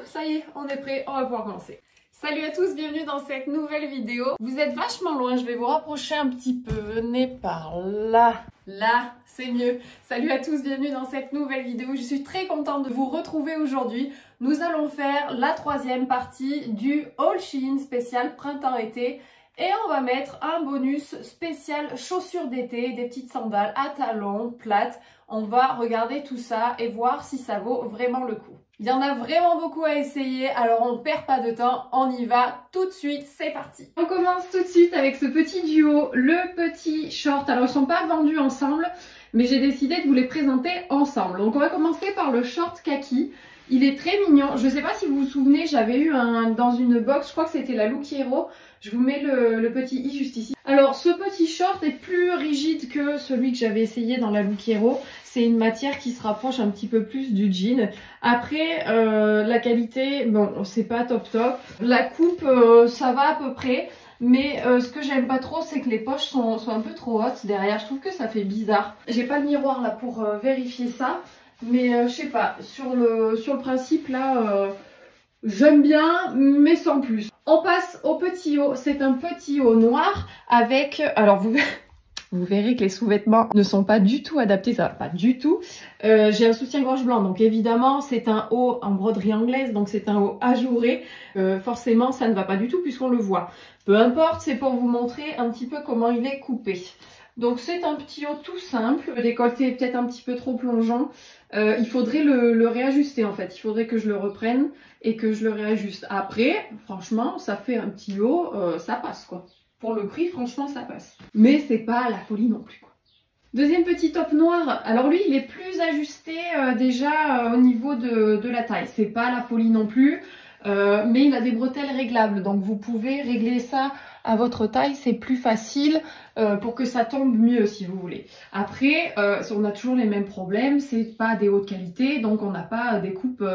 ça y est, on est prêt, on va pouvoir commencer. Salut à tous, bienvenue dans cette nouvelle vidéo. Vous êtes vachement loin, je vais vous rapprocher un petit peu. Venez par là. Là, c'est mieux. Salut à tous, bienvenue dans cette nouvelle vidéo. Je suis très contente de vous retrouver aujourd'hui. Nous allons faire la troisième partie du haul Shein spécial printemps-été. Et on va mettre un bonus spécial chaussures d'été, des petites sandales à talons, plates. On va regarder tout ça et voir si ça vaut vraiment le coup. Il y en a vraiment beaucoup à essayer, alors on ne perd pas de temps, on y va tout de suite, c'est parti. On commence tout de suite avec ce petit duo, le petit short. Alors ils ne sont pas vendus ensemble, mais j'ai décidé de vous les présenter ensemble. Donc on va commencer par le short kaki. Il est très mignon. Je ne sais pas si vous vous souvenez, j'avais eu dans une box, je crois que c'était la Look Hero. Je vous mets le petit i juste ici. Alors ce petit short est plus rigide que celui que j'avais essayé dans la Look Hero. C'est une matière qui se rapproche un petit peu plus du jean. Après la qualité, bon c'est pas top top. La coupe ça va à peu près. Mais ce que j'aime pas trop, c'est que les poches sont un peu trop hautes derrière. Je trouve que ça fait bizarre. J'ai pas le miroir là pour vérifier ça. Mais je sais pas, sur le principe là, j'aime bien, mais sans plus. On passe au petit haut. C'est un petit haut noir avec... Alors vous verrez que les sous-vêtements ne sont pas du tout adaptés, ça va pas du tout. J'ai un soutien-gorge blanc, donc évidemment c'est un haut en broderie anglaise, donc c'est un haut ajouré. Forcément ça ne va pas du tout puisqu'on le voit. Peu importe, c'est pour vous montrer un petit peu comment il est coupé. Donc c'est un petit haut tout simple, le décolleté est peut-être un petit peu trop plongeant. Il faudrait le réajuster en fait, il faudrait que je le reprenne et que je le réajuste. Après, franchement, ça fait un petit haut, ça passe quoi. Pour le prix, franchement, ça passe. Mais c'est pas la folie non plus quoi. Deuxième petit top noir, alors lui il est plus ajusté déjà au niveau de la taille. C'est pas la folie non plus, mais il a des bretelles réglables, donc vous pouvez régler ça à votre taille, c'est plus facile pour que ça tombe mieux si vous voulez. Après, on a toujours les mêmes problèmes, c'est pas des hautes qualités, donc on n'a pas des coupes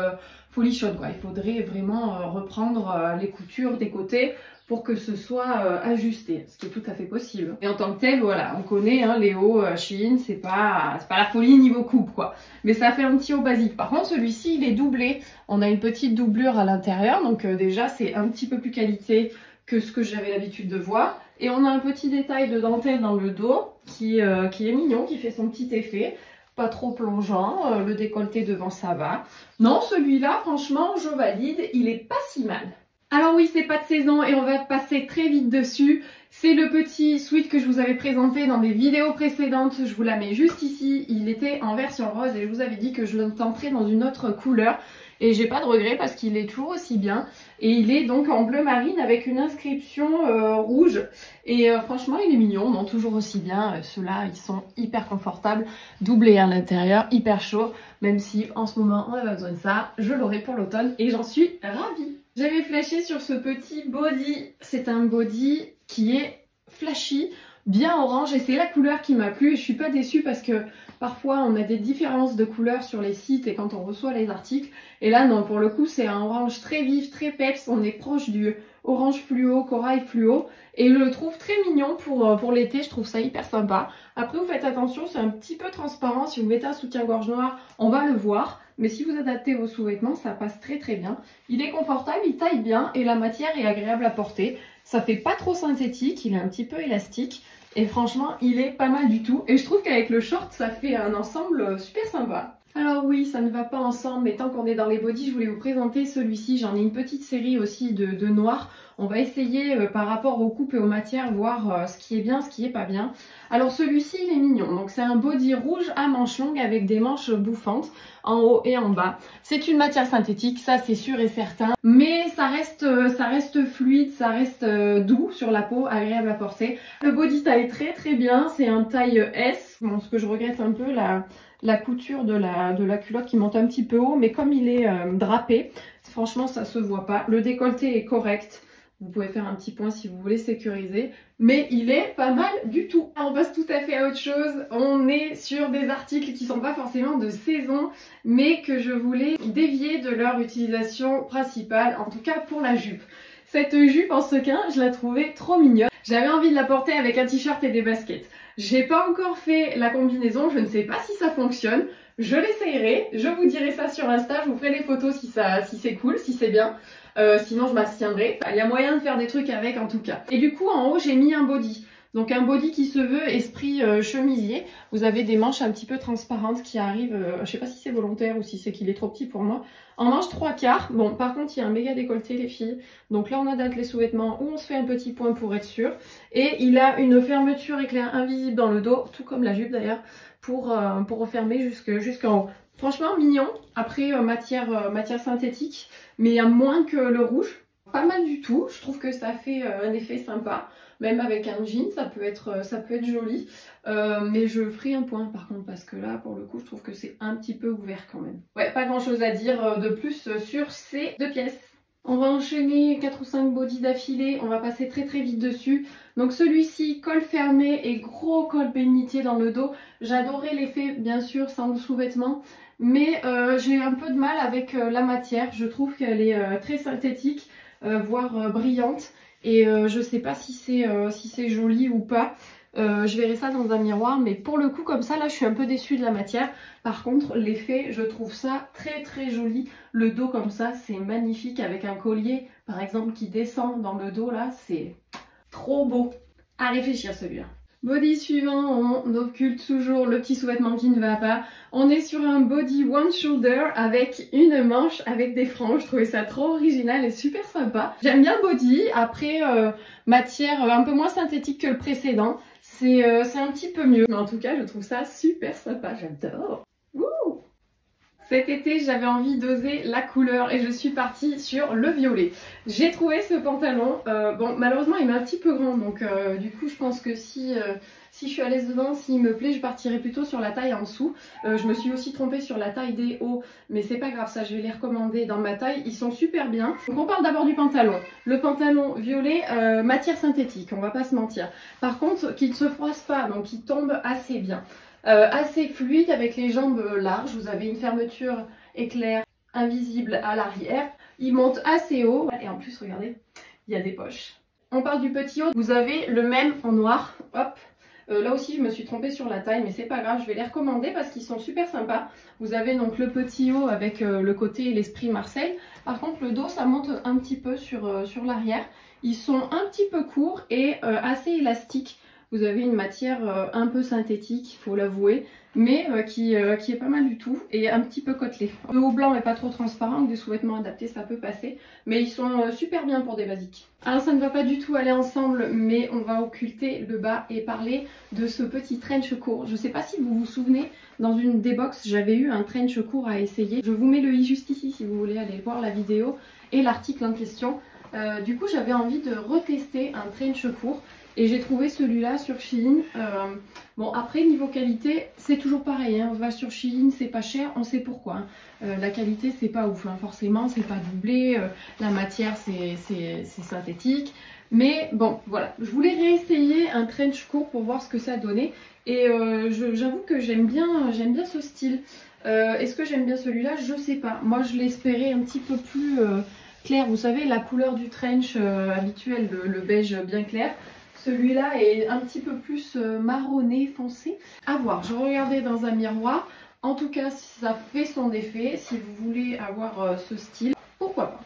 folichonnes quoi. Il faudrait vraiment reprendre les coutures des côtés pour que ce soit ajusté, ce qui est tout à fait possible. Et en tant que tel, voilà, on connaît hein, les hauts Shein, c'est pas la folie niveau coupe quoi. Mais ça fait un petit haut basique. Par contre, celui-ci, il est doublé. On a une petite doublure à l'intérieur, donc déjà c'est un petit peu plus qualité que ce que j'avais l'habitude de voir. Et on a un petit détail de dentelle dans le dos qui est mignon, qui fait son petit effet. Pas trop plongeant, le décolleté devant ça va. Non, celui-là, franchement, je valide, il est pas si mal. Alors oui, c'est pas de saison et on va passer très vite dessus. C'est le petit sweat que je vous avais présenté dans des vidéos précédentes. Je vous la mets juste ici. Il était en version rose et je vous avais dit que je le tenterais dans une autre couleur. Et j'ai pas de regret parce qu'il est toujours aussi bien. Et il est donc en bleu marine avec une inscription rouge. Et franchement, il est mignon, non, toujours aussi bien. Ceux-là, ils sont hyper confortables, doublés à l'intérieur, hyper chaud. Même si en ce moment, on n'a pas besoin de ça. Je l'aurai pour l'automne et j'en suis ravie. J'avais flashé sur ce petit body. C'est un body qui est flashy, bien orange et c'est la couleur qui m'a plu et je suis pas déçue parce que parfois on a des différences de couleurs sur les sites et quand on reçoit les articles et là non, pour le coup c'est un orange très vif, très peps, on est proche du orange fluo, corail fluo et je le trouve très mignon pour l'été, je trouve ça hyper sympa. Après vous faites attention, c'est un petit peu transparent, si vous mettez un soutien-gorge noir on va le voir, mais si vous adaptez vos sous-vêtements ça passe très très bien. Il est confortable, il taille bien et la matière est agréable à porter. Ça fait pas trop synthétique, il est un petit peu élastique et franchement il est pas mal du tout. Et je trouve qu'avec le short ça fait un ensemble super sympa. Alors oui, ça ne va pas ensemble, mais tant qu'on est dans les bodys, je voulais vous présenter celui-ci. J'en ai une petite série aussi de noirs. On va essayer par rapport aux coupes et aux matières, voir ce qui est bien, ce qui est pas bien. Alors celui-ci, il est mignon. Donc c'est un body rouge à manches longues avec des manches bouffantes en haut et en bas. C'est une matière synthétique, ça c'est sûr et certain. Mais ça reste fluide, ça reste doux sur la peau, agréable à porter. Le body taille très très bien, c'est un taille S. Bon, ce que je regrette un peu, la couture de la culotte qui monte un petit peu haut, mais comme il est drapé, franchement ça se voit pas. Le décolleté est correct, vous pouvez faire un petit point si vous voulez sécuriser, mais il est pas mal du tout. On passe tout à fait à autre chose, on est sur des articles qui sont pas forcément de saison, mais que je voulais dévier de leur utilisation principale, en tout cas pour la jupe. Cette jupe en sequin, je la trouvais trop mignonne. J'avais envie de la porter avec un t-shirt et des baskets. J'ai pas encore fait la combinaison, je ne sais pas si ça fonctionne. Je l'essayerai, je vous dirai ça sur Insta, je vous ferai des photos si c'est cool, si c'est bien. Sinon je m'abstiendrai. Il y a moyen de faire des trucs avec en tout cas. Et du coup en haut j'ai mis un body. Donc un body qui se veut esprit chemisier. Vous avez des manches un petit peu transparentes qui arrivent, je sais pas si c'est volontaire ou si c'est qu'il est trop petit pour moi. En manche 3/4. Bon par contre il y a un méga décolleté les filles. Donc là on adapte les sous-vêtements où on se fait un petit point pour être sûr. Et il a une fermeture éclair invisible dans le dos, tout comme la jupe d'ailleurs, pour refermer jusqu'en haut. Franchement mignon. Après matière synthétique, mais moins que le rouge. Pas mal du tout, je trouve que ça fait un effet sympa, même avec un jean ça peut être joli, mais je ferai un point par contre parce que là pour le coup je trouve que c'est un petit peu ouvert quand même. Ouais, pas grand chose à dire de plus sur ces deux pièces. On va enchaîner 4 ou 5 bodys d'affilée, on va passer très vite dessus. Donc celui-ci, col fermé et gros col bénitier dans le dos. J'adorais l'effet bien sûr sans le sous-vêtement, mais j'ai un peu de mal avec la matière, je trouve qu'elle est très synthétique. Voire brillante, et je sais pas si c'est joli ou pas. Je verrai ça dans un miroir, mais pour le coup comme ça là je suis un peu déçue de la matière. Par contre l'effet je trouve ça très joli. Le dos comme ça c'est magnifique avec un collier par exemple qui descend dans le dos là, c'est trop beau. À réfléchir celui-là. Body suivant, on occulte toujours le petit sous-vêtement qui ne va pas. On est sur un body one shoulder avec une manche avec des franges. Je trouvais ça trop original et super sympa. J'aime bien le body. Après, matière un peu moins synthétique que le précédent. C'est un petit peu mieux. Mais en tout cas, je trouve ça super sympa. J'adore. Cet été, j'avais envie d'oser la couleur et je suis partie sur le violet. J'ai trouvé ce pantalon, bon malheureusement il m'est un petit peu grand, donc du coup je pense que si je suis à l'aise dedans, s'il me plaît, je partirai plutôt sur la taille en dessous. Je me suis aussi trompée sur la taille des hauts, mais c'est pas grave, ça je vais les recommander dans ma taille, ils sont super bien. Donc on parle d'abord du pantalon. Le pantalon violet, matière synthétique, on va pas se mentir. Par contre, qu'il ne se froisse pas, donc il tombe assez bien. Assez fluide avec les jambes larges, vous avez une fermeture éclair invisible à l'arrière, il monte assez haut et en plus regardez, il y a des poches. On parle du petit haut, vous avez le même en noir, hop. Là aussi je me suis trompée sur la taille mais c'est pas grave, je vais les recommander parce qu'ils sont super sympas. Vous avez donc le petit haut avec le côté l'esprit Marseille, par contre le dos ça monte un petit peu sur l'arrière. Ils sont un petit peu courts et assez élastiques. Vous avez une matière un peu synthétique, il faut l'avouer, mais qui est pas mal du tout et un petit peu côtelé. Le haut blanc n'est pas trop transparent, des sous-vêtements adaptés ça peut passer, mais ils sont super bien pour des basiques. Alors ça ne va pas du tout aller ensemble, mais on va occulter le bas et parler de ce petit trench court. Je ne sais pas si vous vous souvenez, dans une des box j'avais eu un trench court à essayer. Je vous mets le i juste ici si vous voulez aller voir la vidéo et l'article en question. Du coup j'avais envie de retester un trench court. Et j'ai trouvé celui-là sur Shein. Bon après niveau qualité c'est toujours pareil, hein. On va sur Shein, c'est pas cher, on sait pourquoi. Hein. La qualité c'est pas ouf, hein. Forcément c'est pas doublé, la matière c'est synthétique. Mais bon voilà, je voulais réessayer un trench court pour voir ce que ça donnait. Et j'avoue que j'aime bien ce style. Est-ce que j'aime bien celui-là? Je sais pas. Moi je l'espérais un petit peu plus clair. Vous savez la couleur du trench habituel, le beige bien clair. Celui-là est un petit peu plus marronné, foncé. À voir, je regardais dans un miroir. En tout cas, ça fait son effet. Si vous voulez avoir ce style, pourquoi pas.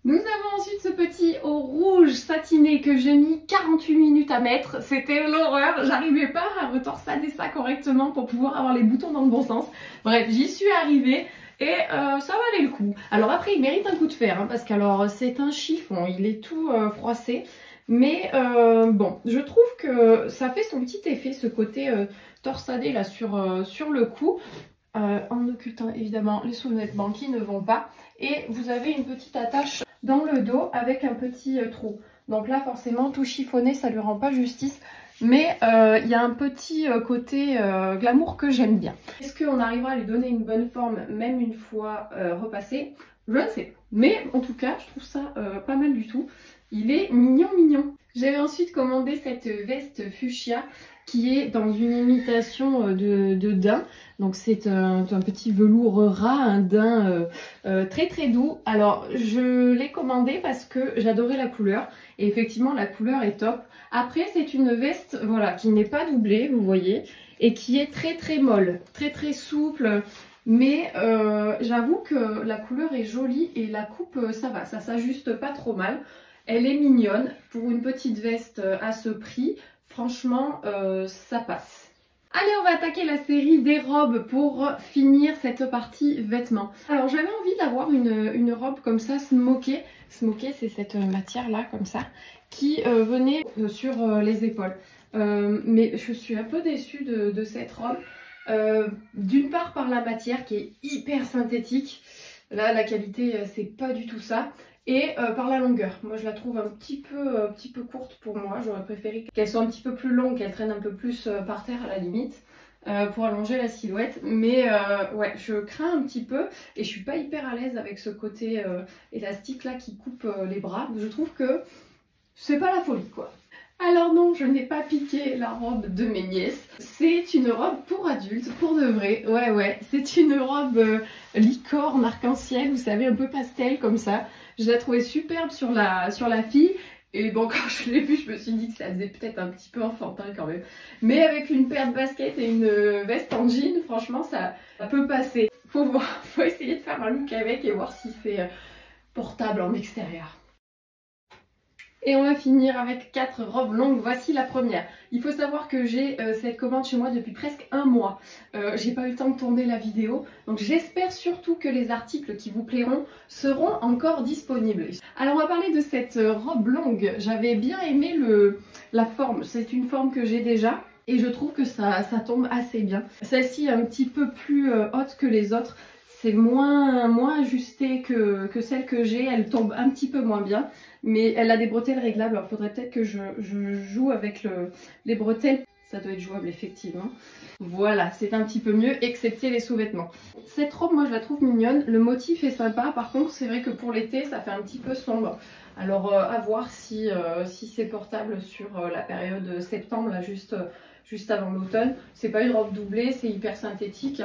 Nous avons ensuite ce petit haut rouge satiné que j'ai mis 48 minutes à mettre. C'était l'horreur, j'arrivais pas à retorsader ça correctement pour pouvoir avoir les boutons dans le bon sens. Bref, j'y suis arrivée. Et ça valait le coup. Alors après, il mérite un coup de fer, hein, parce qu'alors c'est un chiffon, il est tout froissé. Mais bon, je trouve que ça fait son petit effet, ce côté torsadé là sur le cou, en occultant évidemment les sous-vêtements qui ne vont pas. Et vous avez une petite attache dans le dos avec un petit trou. Donc là forcément tout chiffonné, ça lui rend pas justice. Mais il y a un petit côté glamour que j'aime bien. Est-ce qu'on arrivera à lui donner une bonne forme même une fois repassé? Je ne sais pas. Mais en tout cas, je trouve ça pas mal du tout. Il est mignon. J'avais ensuite commandé cette veste fuchsia qui est dans une imitation de daim. Donc c'est un petit velours ras, un daim très doux. Alors je l'ai commandé parce que j'adorais la couleur. Et effectivement la couleur est top. Après c'est une veste voilà, qui n'est pas doublée, vous voyez. et qui est très très molle, très très souple. Mais j'avoue que la couleur est jolie et la coupe ça va, ça s'ajuste pas trop mal. Elle est mignonne pour une petite veste à ce prix. Franchement, ça passe. Allez, on va attaquer la série des robes pour finir cette partie vêtements. Alors j'avais envie d'avoir une robe comme ça, smokée. Smokée, c'est cette matière là, comme ça, qui venait sur les épaules. Mais je suis un peu déçue de cette robe. D'une part par la matière qui est hyper synthétique. Là, la qualité, c'est pas du tout ça. Et par la longueur. Moi, je la trouve un petit peu courte pour moi. J'aurais préféré qu'elle soit un petit peu plus longue, qu'elle traîne un peu plus par terre à la limite. Pour allonger la silhouette. Mais ouais, je crains un petit peu. Et je suis pas hyper à l'aise avec ce côté élastique là qui coupe les bras. Je trouve que c'est pas la folie quoi. Alors non, je n'ai pas piqué la robe de mes nièces. C'est une robe pour adultes, pour de vrai. Ouais, c'est une robe licorne, arc-en-ciel, vous savez, un peu pastel comme ça. Je la trouvais superbe sur la fille. Et bon, quand je l'ai vue, je me suis dit que ça faisait peut-être un petit peu enfantin quand même. Mais avec une paire de baskets et une veste en jean, franchement, ça peut passer. Faut voir, faut essayer de faire un look avec et voir si c'est portable en extérieur. Et on va finir avec 4 robes longues. Voici la première. Il faut savoir que j'ai cette commande chez moi depuis presque un mois. J'ai pas eu le temps de tourner la vidéo. Donc j'espère surtout que les articles qui vous plairont seront encore disponibles. Alors on va parler de cette robe longue. J'avais bien aimé la forme. C'est une forme que j'ai déjà. Et je trouve que ça tombe assez bien. Celle-ci est un petit peu plus haute que les autres. C'est moins ajusté que celle que j'ai. Elle tombe un petit peu moins bien. Mais elle a des bretelles réglables. Alors il faudrait peut-être que je joue avec les bretelles. Ça doit être jouable effectivement. Voilà, c'est un petit peu mieux, excepté les sous-vêtements. Cette robe, moi je la trouve mignonne. Le motif est sympa. Par contre, c'est vrai que pour l'été, ça fait un petit peu sombre. Alors à voir si c'est portable sur la période septembre, là juste avant l'automne. C'est pas une robe doublée, c'est hyper synthétique.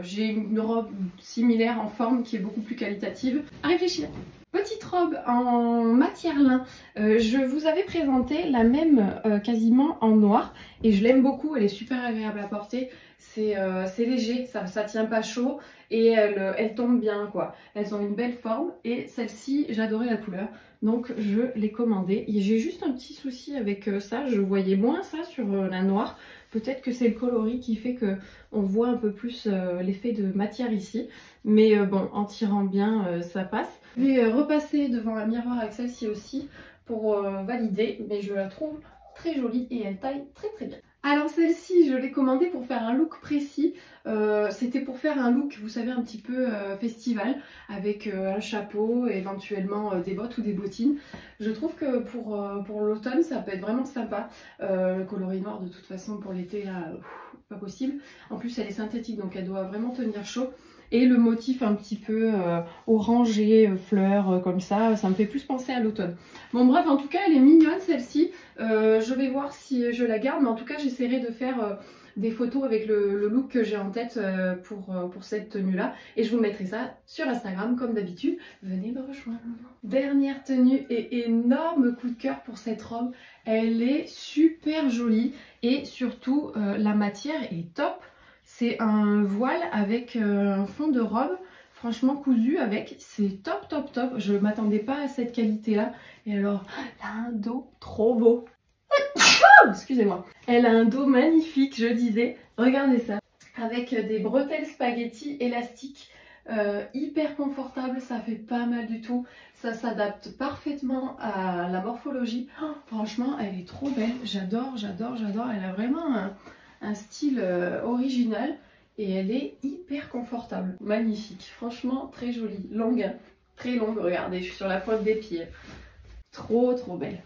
J'ai une robe similaire en forme qui est beaucoup plus qualitative. À réfléchir. Petite robe en matière lin. Je vous avais présenté la même quasiment en noir et je l'aime beaucoup. Elle est super agréable à porter. C'est léger, ça tient pas chaud et elle tombe bien quoi. Elles ont une belle forme et celle-ci, j'adorais la couleur. Donc je l'ai commandée. J'ai juste un petit souci avec ça. Je voyais moins ça sur la noire. Peut-être que c'est le coloris qui fait que on voit un peu plus l'effet de matière ici. Mais bon, en tirant bien, ça passe. Je vais repasser devant un miroir avec celle-ci aussi pour valider. Mais je la trouve très jolie et elle taille très bien. Alors celle-ci, je l'ai commandée pour faire un look précis. C'était pour faire un look, vous savez, un petit peu festival, avec un chapeau, éventuellement des bottes ou des bottines. Je trouve que pour l'automne, ça peut être vraiment sympa. Le coloris noir, de toute façon, pour l'été, là, pas possible. En plus, elle est synthétique, donc elle doit vraiment tenir chaud. Et le motif un petit peu orangé, fleurs, comme ça me fait plus penser à l'automne. Bon bref, en tout cas, elle est mignonne celle-ci. Je vais voir si je la garde, mais en tout cas, j'essaierai de faire des photos avec le look que j'ai en tête pour cette tenue-là. Et je vous mettrai ça sur Instagram, comme d'habitude. Venez me rejoindre. Dernière tenue et énorme coup de cœur pour cette robe. Elle est super jolie et surtout, la matière est top. C'est un voile avec un fond de robe, franchement cousu avec, c'est top. Je ne m'attendais pas à cette qualité-là. Et alors, elle a un dos trop beau. Excusez-moi. Elle a un dos magnifique, je disais. Regardez ça. Avec des bretelles spaghetti élastiques, hyper confortable, ça fait pas mal du tout. Ça s'adapte parfaitement à la morphologie. Oh, franchement, elle est trop belle. J'adore. Elle a vraiment un style original et elle est hyper confortable, magnifique, franchement très jolie, longue, hein. Très longue, regardez, je suis sur la pointe des pieds, trop belle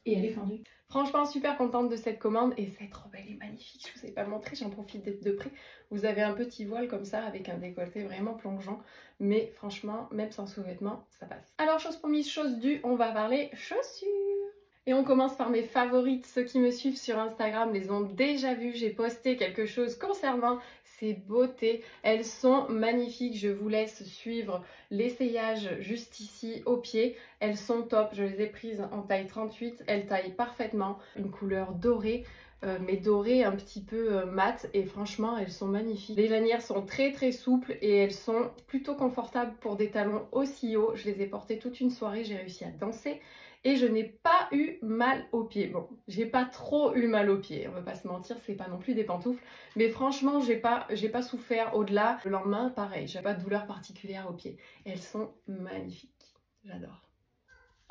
et elle est fendue. Franchement super contente de cette commande et cette robe elle est magnifique, je vous ai pas montré, j'en profite d'être de près. Vous avez un petit voile comme ça avec un décolleté vraiment plongeant, mais franchement même sans sous-vêtements ça passe. Alors chose promise chose due, on va parler chaussures. Et on commence par mes favorites. Ceux qui me suivent sur Instagram les ont déjà vues. J'ai posté quelque chose concernant ces beautés. Elles sont magnifiques. Je vous laisse suivre l'essayage juste ici au pied. Elles sont top. Je les ai prises en taille 38. Elles taillent parfaitement. Une couleur dorée. Mais dorées un petit peu mat, et franchement elles sont magnifiques. Les lanières sont très souples et elles sont plutôt confortables pour des talons aussi hauts. Je les ai portées toute une soirée, j'ai réussi à danser et je n'ai pas eu mal aux pieds. Bon, j'ai pas trop eu mal aux pieds, on va pas se mentir, c'est pas non plus des pantoufles, mais franchement j'ai pas souffert au-delà. Le lendemain pareil, j'ai pas de douleur particulière aux pieds. Elles sont magnifiques, j'adore.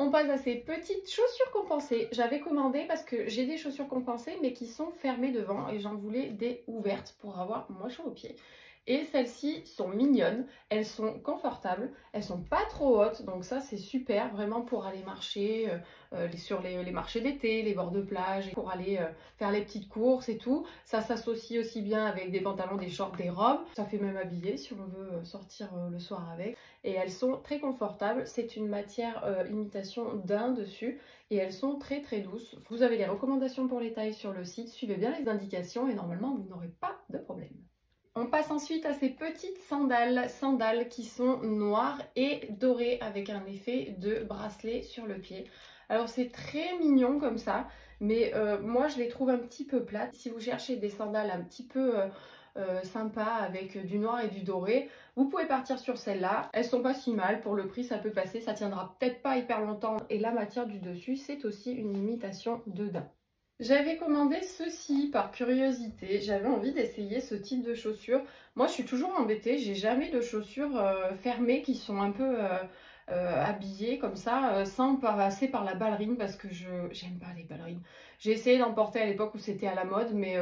On passe à ces petites chaussures compensées. J'avais commandé parce que j'ai des chaussures compensées mais qui sont fermées devant et j'en voulais des ouvertes pour avoir moins chaud aux pieds. Et celles-ci sont mignonnes, elles sont confortables, elles sont pas trop hautes, donc ça c'est super vraiment pour aller marcher sur les marchés d'été, les bords de plage, pour aller faire les petites courses et tout. Ça s'associe aussi bien avec des pantalons, des shorts, des robes. Ça fait même habiller si on veut sortir le soir avec. Et elles sont très confortables, c'est une matière imitation daim dessus et elles sont très douces. Vous avez les recommandations pour les tailles sur le site, suivez bien les indications et normalement vous n'aurez pas de problème. On passe ensuite à ces petites sandales qui sont noires et dorées avec un effet de bracelet sur le pied. Alors c'est très mignon comme ça, mais moi je les trouve un petit peu plates. Si vous cherchez des sandales un petit peu sympas avec du noir et du doré, vous pouvez partir sur celles-là. Elles sont pas si mal, pour le prix ça peut passer, ça tiendra peut-être pas hyper longtemps. Et la matière du dessus c'est aussi une imitation de daim. J'avais commandé ceci par curiosité, j'avais envie d'essayer ce type de chaussures. Moi je suis toujours embêtée, j'ai jamais de chaussures fermées qui sont un peu habillées comme ça, sans passer par la ballerine parce que j'aime pas les ballerines. J'ai essayé d'en porter à l'époque où c'était à la mode mais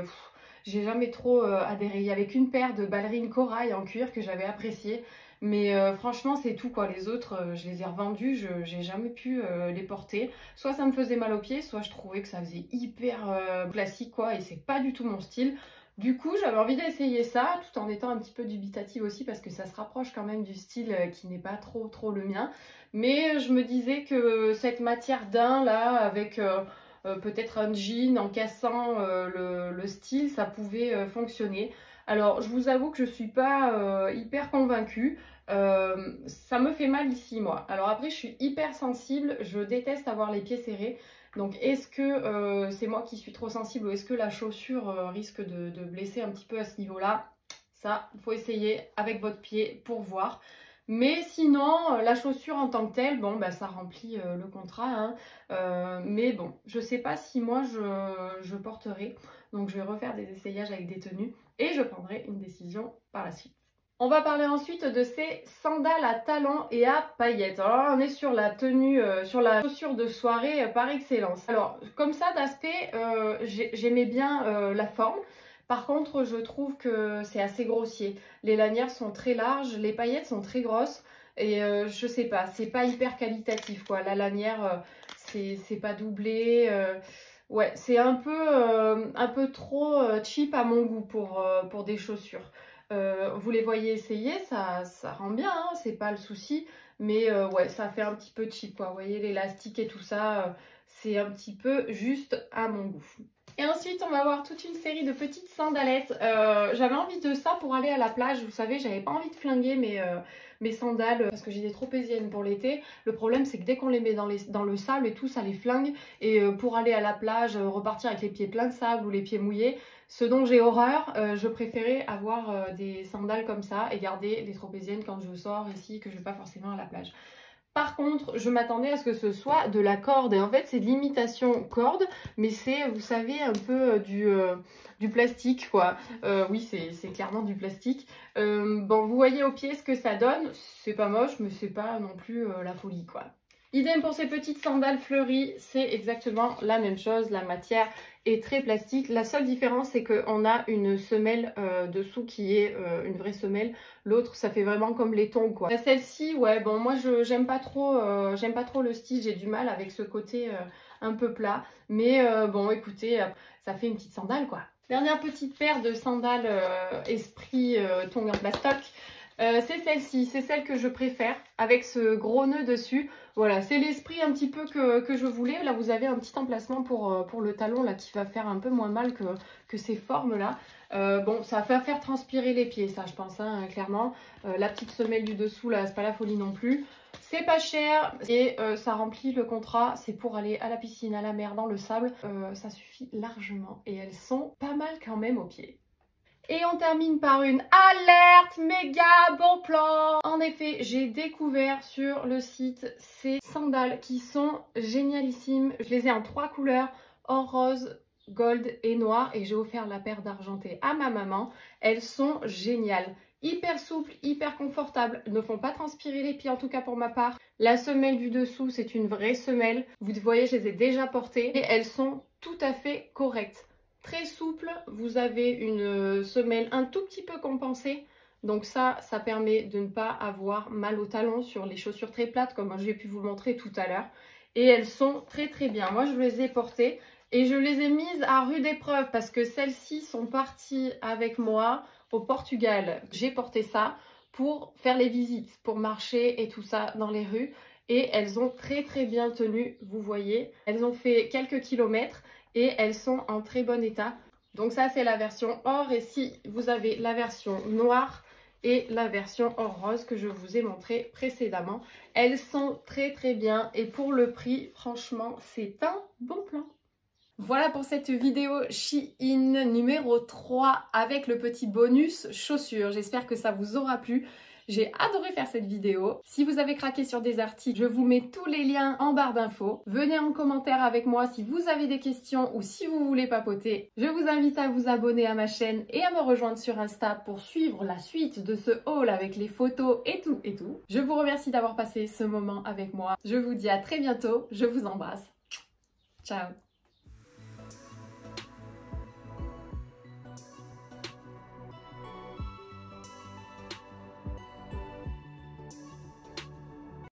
j'ai jamais trop adhéré. Il y avait qu'une paire de ballerines corail en cuir que j'avais appréciée. Mais franchement c'est tout quoi, les autres je les ai revendus, j'ai jamais pu les porter. Soit ça me faisait mal aux pieds, soit je trouvais que ça faisait hyper classique quoi et c'est pas du tout mon style. Du coup j'avais envie d'essayer ça tout en étant un petit peu dubitative aussi parce que ça se rapproche quand même du style qui n'est pas trop le mien. Mais je me disais que cette matière daim là avec peut-être un jean en cassant le style, ça pouvait fonctionner. Alors je vous avoue que je suis pas hyper convaincue, ça me fait mal ici moi. Alors après je suis hyper sensible, je déteste avoir les pieds serrés. Donc est-ce que c'est moi qui suis trop sensible ou est-ce que la chaussure risque de blesser un petit peu à ce niveau-là? Ça, il faut essayer avec votre pied pour voir. Mais sinon, la chaussure en tant que telle, bon, bah, ça remplit le contrat. Hein. Mais bon, je sais pas si moi je porterai. Donc je vais refaire des essayages avec des tenues et je prendrai une décision par la suite. On va parler ensuite de ces sandales à talons et à paillettes. Alors là, on est sur la tenue, sur la chaussure de soirée par excellence. Alors comme ça d'aspect, j'aimais bien la forme. Par contre, je trouve que c'est assez grossier. Les lanières sont très larges, les paillettes sont très grosses et je sais pas, c'est pas hyper qualitatif quoi. La lanière, c'est pas doublé. Ouais, c'est un peu trop cheap à mon goût pour des chaussures. Vous les voyez essayer, ça rend bien, hein, c'est pas le souci. Mais ouais, ça fait un petit peu cheap quoi. Vous voyez l'élastique et tout ça, c'est un petit peu juste à mon goût. Et ensuite, on va voir toute une série de petites sandalettes. J'avais envie de ça pour aller à la plage. Vous savez, j'avais pas envie de flinguer mes sandales parce que j'étais trop pésienne pour l'été. Le problème, c'est que dès qu'on les met dans le sable et tout, ça les flingue. Et pour aller à la plage, repartir avec les pieds pleins de sable ou les pieds mouillés, ce dont j'ai horreur, je préférais avoir des sandales comme ça et garder les tropéziennes quand je sors ici, que je vais pas forcément à la plage. Par contre, je m'attendais à ce que ce soit de la corde. Et en fait, c'est de l'imitation corde. Mais c'est, vous savez, un peu du plastique, quoi. Oui, c'est clairement du plastique. Bon, vous voyez au pied ce que ça donne. C'est pas moche, mais c'est pas non plus la folie, quoi. Idem pour ces petites sandales fleuries. C'est exactement la même chose. La matière est très plastique. La seule différence, c'est qu'on a une semelle dessous qui est une vraie semelle. L'autre, ça fait vraiment comme les tongs, quoi. Celle-ci, ouais, bon, moi, j'aime pas trop le style. J'ai du mal avec ce côté un peu plat. Mais bon, écoutez, ça fait une petite sandale, quoi. Dernière petite paire de sandales esprit tongs en plastoc. C'est celle-ci, c'est celle que je préfère, avec ce gros nœud dessus. Voilà, c'est l'esprit un petit peu que je voulais. Là, vous avez un petit emplacement pour le talon là qui va faire un peu moins mal que ces formes-là. Bon, ça va faire transpirer les pieds, ça, je pense, hein, clairement. La petite semelle du dessous, là, c'est pas la folie non plus. C'est pas cher et ça remplit le contrat. C'est pour aller à la piscine, à la mer, dans le sable. Ça suffit largement et elles sont pas mal quand même aux pieds. Et on termine par une alerte méga bon plan. En effet, j'ai découvert sur le site ces sandales qui sont génialissimes. Je les ai en 3 couleurs, or, rose, gold et noir. Et j'ai offert la paire d'argenté à ma maman. Elles sont géniales. Hyper souples, hyper confortables, ne font pas transpirer les pieds en tout cas pour ma part. La semelle du dessous, c'est une vraie semelle. Vous voyez, je les ai déjà portées et elles sont tout à fait correctes. Très souple, vous avez une semelle un tout petit peu compensée. Donc ça permet de ne pas avoir mal au talon sur les chaussures très plates comme je vais pu vous montrer tout à l'heure. Et elles sont très très bien. Moi, je les ai portées et je les ai mises à rude épreuve parce que celles-ci sont parties avec moi au Portugal. J'ai porté ça pour faire les visites, pour marcher et tout ça dans les rues. Et elles ont très très bien tenu, vous voyez. Elles ont fait quelques kilomètres. Et elles sont en très bon état. Donc ça, c'est la version or. Et si vous avez la version noire et la version or rose que je vous ai montré précédemment, elles sont très très bien. Et pour le prix, franchement, c'est un bon plan. Voilà pour cette vidéo Shein numéro 3 avec le petit bonus chaussures. J'espère que ça vous aura plu. J'ai adoré faire cette vidéo. Si vous avez craqué sur des articles, je vous mets tous les liens en barre d'infos. Venez en commentaire avec moi si vous avez des questions ou si vous voulez papoter. Je vous invite à vous abonner à ma chaîne et à me rejoindre sur Insta pour suivre la suite de ce haul avec les photos et tout et tout. Je vous remercie d'avoir passé ce moment avec moi. Je vous dis à très bientôt. Je vous embrasse. Ciao.